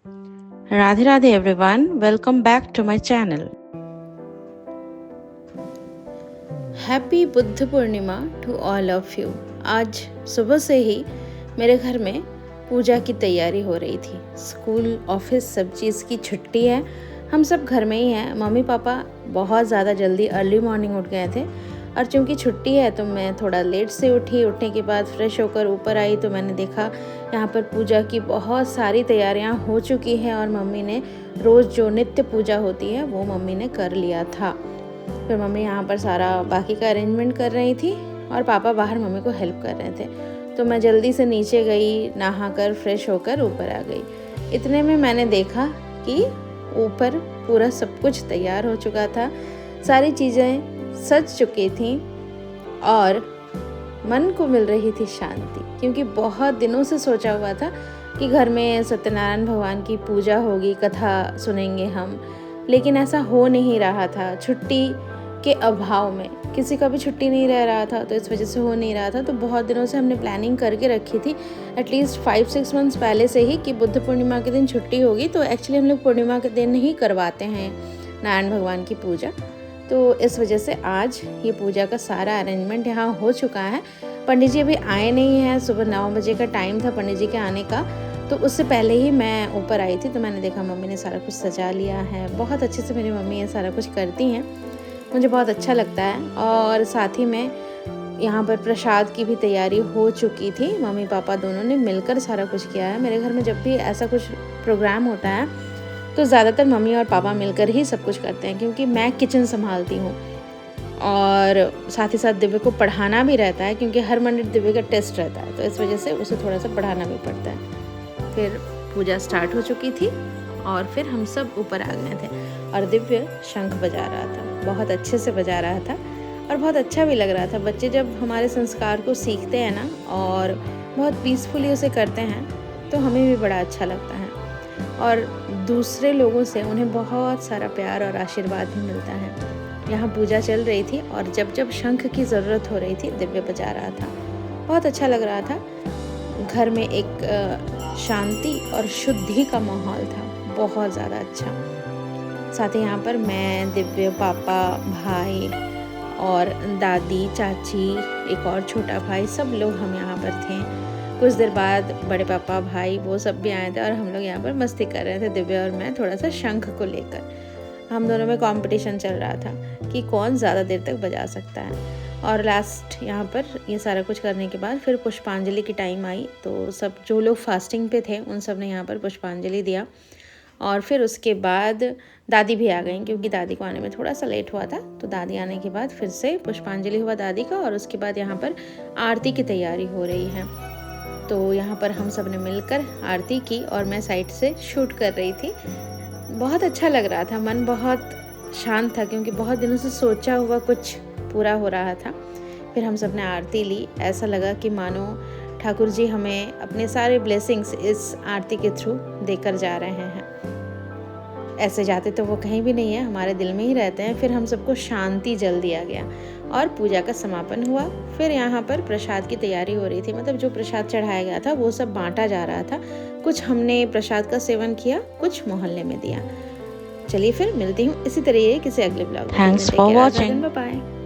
Radhe Radhe everyone, welcome back to my channel. Happy Buddha Purnima to all of you. आज सुबह से ही मेरे घर में पूजा की तैयारी हो रही थी। स्कूल ऑफिस सब चीज़ की छुट्टी है, हम सब घर में ही हैं। मम्मी पापा बहुत ज़्यादा जल्दी अर्ली मॉर्निंग उठ गए थे और चूँकि छुट्टी है तो मैं थोड़ा लेट से उठी। उठने के बाद फ्रेश होकर ऊपर आई तो मैंने देखा यहाँ पर पूजा की बहुत सारी तैयारियाँ हो चुकी हैं और मम्मी ने रोज़ जो नित्य पूजा होती है वो मम्मी ने कर लिया था। फिर मम्मी यहाँ पर सारा बाकी का अरेंजमेंट कर रही थी और पापा बाहर मम्मी को हेल्प कर रहे थे। तो मैं जल्दी से नीचे गई, नहाकर फ्रेश होकर ऊपर आ गई। इतने में मैंने देखा कि ऊपर पूरा सब कुछ तैयार हो चुका था, सारी चीज़ें सज चुकी थी और मन को मिल रही थी शांति, क्योंकि बहुत दिनों से सोचा हुआ था कि घर में सत्यनारायण भगवान की पूजा होगी, कथा सुनेंगे हम, लेकिन ऐसा हो नहीं रहा था। छुट्टी के अभाव में किसी का भी छुट्टी नहीं रह रहा था तो इस वजह से हो नहीं रहा था। तो बहुत दिनों से हमने प्लानिंग करके रखी थी, एटलीस्ट 5-6 मंथ्स पहले से ही, कि बुद्ध पूर्णिमा के दिन छुट्टी होगी। तो एक्चुअली हम लोग पूर्णिमा के दिन ही करवाते हैं नारायण भगवान की पूजा। तो इस वजह से आज ये पूजा का सारा अरेंजमेंट यहाँ हो चुका है। पंडित जी अभी आए नहीं हैं, सुबह 9 बजे का टाइम था पंडित जी के आने का। तो उससे पहले ही मैं ऊपर आई थी तो मैंने देखा मम्मी ने सारा कुछ सजा लिया है। बहुत अच्छे से मेरी मम्मी ये सारा कुछ करती हैं, मुझे बहुत अच्छा लगता है। और साथ ही में यहाँ पर प्रसाद की भी तैयारी हो चुकी थी। मम्मी पापा दोनों ने मिलकर सारा कुछ किया है। मेरे घर में जब भी ऐसा कुछ प्रोग्राम होता है तो ज़्यादातर मम्मी और पापा मिलकर ही सब कुछ करते हैं, क्योंकि मैं किचन संभालती हूँ और साथ ही साथ दिव्य को पढ़ाना भी रहता है, क्योंकि हर मंडे दिव्य का टेस्ट रहता है, तो इस वजह से उसे थोड़ा सा पढ़ाना भी पड़ता है। फिर पूजा स्टार्ट हो चुकी थी और फिर हम सब ऊपर आ गए थे और दिव्य शंख बजा रहा था, बहुत अच्छे से बजा रहा था और बहुत अच्छा भी लग रहा था। बच्चे जब हमारे संस्कार को सीखते हैं ना और बहुत पीसफुली उसे करते हैं तो हमें भी बड़ा अच्छा लगता है और दूसरे लोगों से उन्हें बहुत सारा प्यार और आशीर्वाद भी मिलता है। यहाँ पूजा चल रही थी और जब जब शंख की ज़रूरत हो रही थी दिव्य बजा रहा था, बहुत अच्छा लग रहा था। घर में एक शांति और शुद्धि का माहौल था, बहुत ज़्यादा अच्छा। साथ ही यहाँ पर मैं, दिव्य, पापा, भाई और दादी, चाची, एक और छोटा भाई, सब लोग हम यहाँ पर थे। कुछ देर बाद बड़े पापा, भाई, वो सब भी आए थे और हम लोग यहाँ पर मस्ती कर रहे थे, दिव्य और मैं, थोड़ा सा शंख को लेकर। हम दोनों में कंपटीशन चल रहा था कि कौन ज़्यादा देर तक बजा सकता है। और लास्ट यहाँ पर ये सारा कुछ करने के बाद फिर पुष्पांजलि की टाइम आई, तो सब जो लोग फास्टिंग पे थे उन सब ने यहाँ पर पुष्पांजलि दिया। और फिर उसके बाद दादी भी आ गई, क्योंकि दादी को आने में थोड़ा सा लेट हुआ था। तो दादी आने के बाद फिर से पुष्पांजलि हुआ दादी का और उसके बाद यहाँ पर आरती की तैयारी हो रही है। तो यहाँ पर हम सब ने मिलकर आरती की और मैं साइड से शूट कर रही थी। बहुत अच्छा लग रहा था, मन बहुत शांत था, क्योंकि बहुत दिनों से सोचा हुआ कुछ पूरा हो रहा था। फिर हम सब ने आरती ली, ऐसा लगा कि मानो ठाकुर जी हमें अपने सारे ब्लेसिंग्स इस आरती के थ्रू देकर जा रहे हैं। ऐसे जाते तो वो कहीं भी नहीं है, हमारे दिल में ही रहते हैं। फिर हम सबको शांति जल दिया गया और पूजा का समापन हुआ। फिर यहाँ पर प्रसाद की तैयारी हो रही थी, मतलब जो प्रसाद चढ़ाया गया था वो सब बांटा जा रहा था। कुछ हमने प्रसाद का सेवन किया, कुछ मोहल्ले में दिया। चलिए फिर मिलती हूँ इसी तरह किसी अगले ब्लॉग में। Thanks for watching. Bye bye.